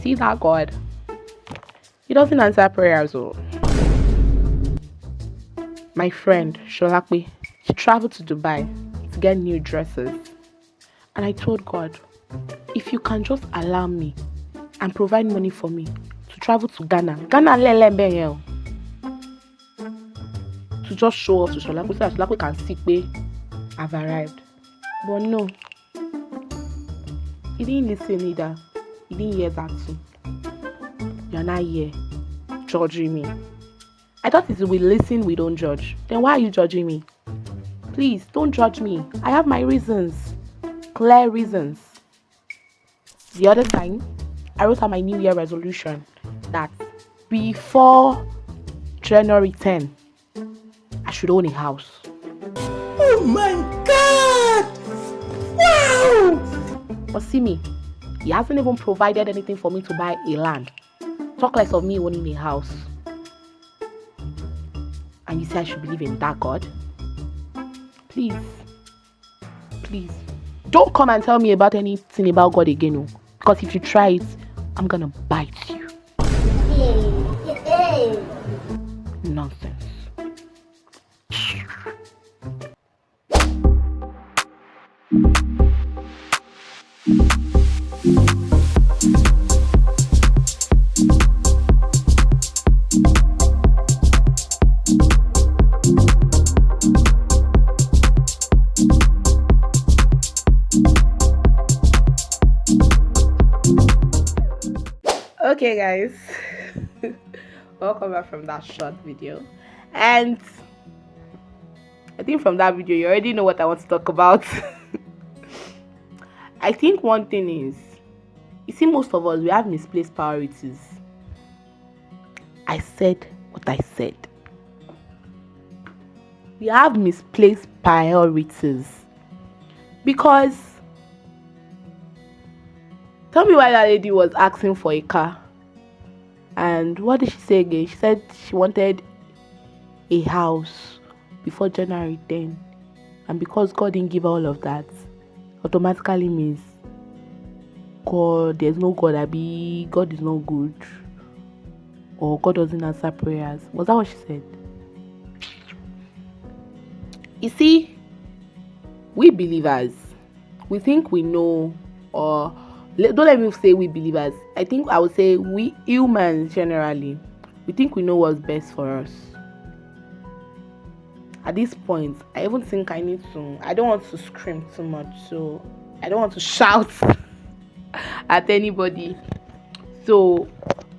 See that God? He doesn't answer prayers. Oh. My friend, Sholakwe, she traveled to Dubai to get new dresses. And I told God, if you can just allow me and provide money for me to travel to Ghana, to just show off to Sholakwe so that Sholakwe can see me, I've arrived. But no, he didn't listen either. He didn't hear that too. You're not here judging me. I thought if we listen, we don't judge. Then why are you judging me? Please, don't judge me. I have my reasons. Clear reasons. The other time, I wrote out my New Year resolution that before January 10, I should own a house. Oh my God! Wow! But see me, he hasn't even provided anything for me to buy a land. Talk less of me owning a house. And you say I should believe in that God? Please, don't come and tell me about anything about God again. No. Because if you try it, I'm gonna bite you. Nonsense. Okay guys, welcome back from that short video, and I think from that video you already know what I want to talk about. I think one thing is, you see, most of us, we have misplaced priorities. I said what I said. We have misplaced priorities because tell me why that lady was asking for a car. And what did she say again? She said she wanted a house before January 10. And because God didn't give her all of that, automatically means God, there's no God. God is not good. Or God doesn't answer prayers. Was that what she said? You see, we believers, we think we know, or don't let me say we believers. I think I would say we humans generally, we think we know what's best for us. At this point, I even think I don't want to scream too much, so I don't want to shout at anybody. So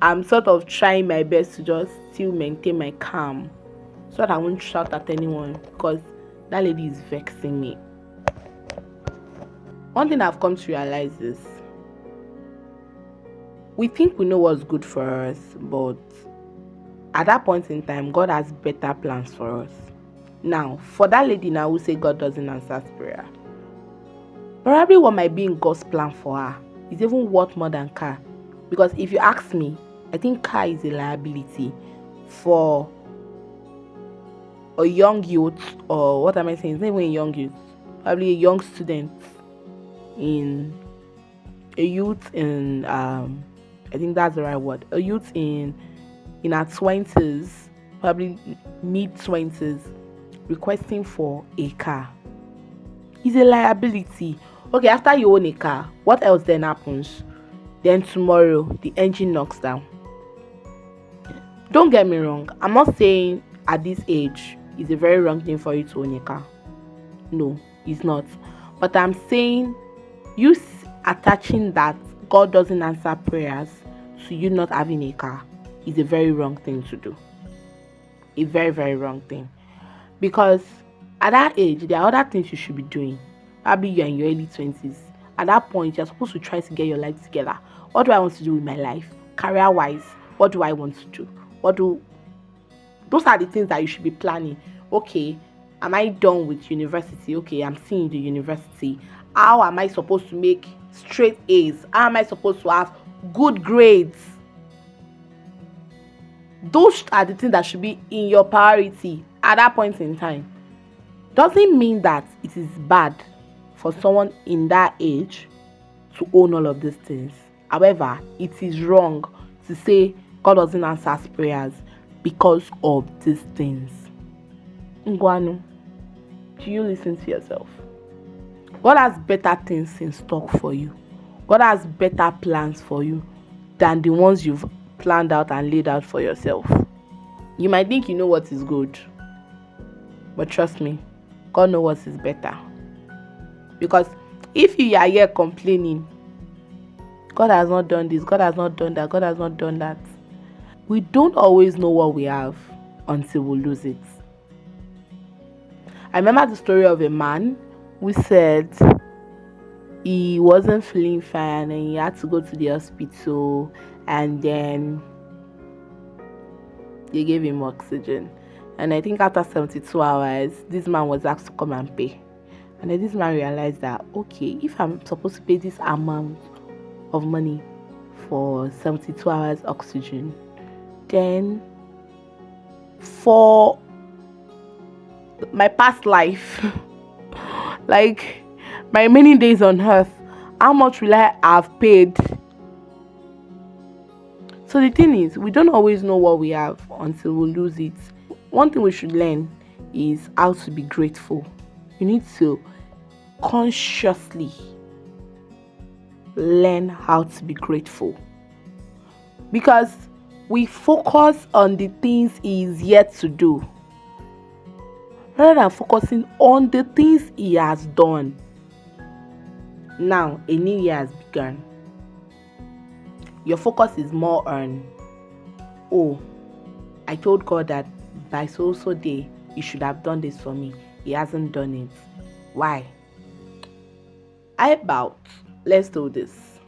I'm sort of trying my best to just still maintain my calm so that I won't shout at anyone, because that lady is vexing me. One thing I've come to realize is we think we know what's good for us, but at that point in time, God has better plans for us. Now, for that lady now who say God doesn't answer prayer, probably what might be in God's plan for her is even worth more than car. Because if you ask me, I think car is a liability for a young youth, or what am I saying? It's not even a young youth, probably a young student in I think that's the right word. A youth in our 20s, probably mid-20s, requesting for a car. It's a liability. Okay, after you own a car, what else then happens? Then tomorrow, the engine knocks down. Don't get me wrong. I'm not saying at this age it's a very wrong thing for you to own a car. No, it's not. But I'm saying you attaching that God doesn't answer prayers to you not having a car is a very wrong thing to do. A very, very wrong thing. Because at that age, there are other things you should be doing. Probably you're in your early 20s. At that point, you're supposed to try to get your life together. What do I want to do with my life? Career-wise, what do I want to do? Those are the things that you should be planning. Okay, am I done with university? Okay, I'm seeing the university. How am I supposed to make straight A's? How am I supposed to have good grades? Those are the things that should be in your priority at that point in time. Doesn't mean that it is bad for someone in that age to own all of these things. However, it is wrong to say God doesn't answer prayers because of these things. Ngwanu, do you listen to yourself? God has better things in stock for you. God has better plans for you than the ones you've planned out and laid out for yourself. You might think you know what is good, but trust me, God knows what is better. Because if you are here complaining, God has not done this, God has not done that, God has not done that, we don't always know what we have until we lose it. I remember the story of a man who said he wasn't feeling fine and he had to go to the hospital, and then they gave him oxygen. And I think after 72 hours, this man was asked to come and pay. And then this man realized that, okay, if I'm supposed to pay this amount of money for 72 hours oxygen, then for my past life, like my many days on earth, how much will I have paid? So the thing is, we don't always know what we have until we lose it. One thing we should learn is how to be grateful. You need to consciously learn how to be grateful, because we focus on the things he is yet to do rather than focusing on the things he has done. Now a new year has begun. Your focus is more on, oh, I told God that by so day he should have done this for me. He hasn't done it. Why? How about, let's do this.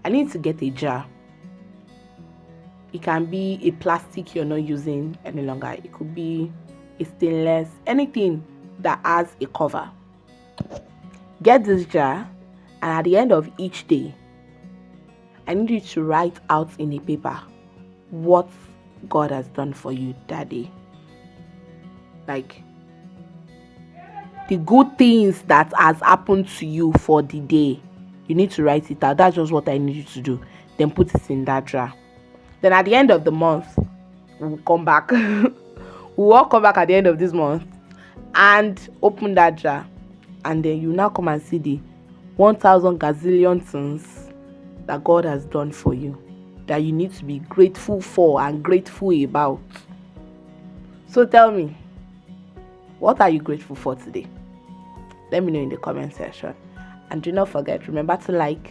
I need to get a jar. It can be a plastic you're not using any longer. It could be a stainless, anything that has a cover. Get this jar, and at the end of each day, I need you to write out in a paper what God has done for you that day. Like the good things that has happened to you for the day. You need to write it out. That's just what I need you to do. Then put it in that jar. Then at the end of the month, we'll come back. We'll all come back at the end of this month and open that jar. And then you now come and see the 1,000 gazillion things that God has done for you, that you need to be grateful for and grateful about. So tell me, what are you grateful for today? Let me know in the comment section. And do not forget, remember to like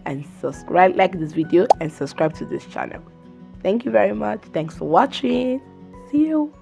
and subscribe, like this video and subscribe to this channel. Thank you very much. Thanks for watching. See you.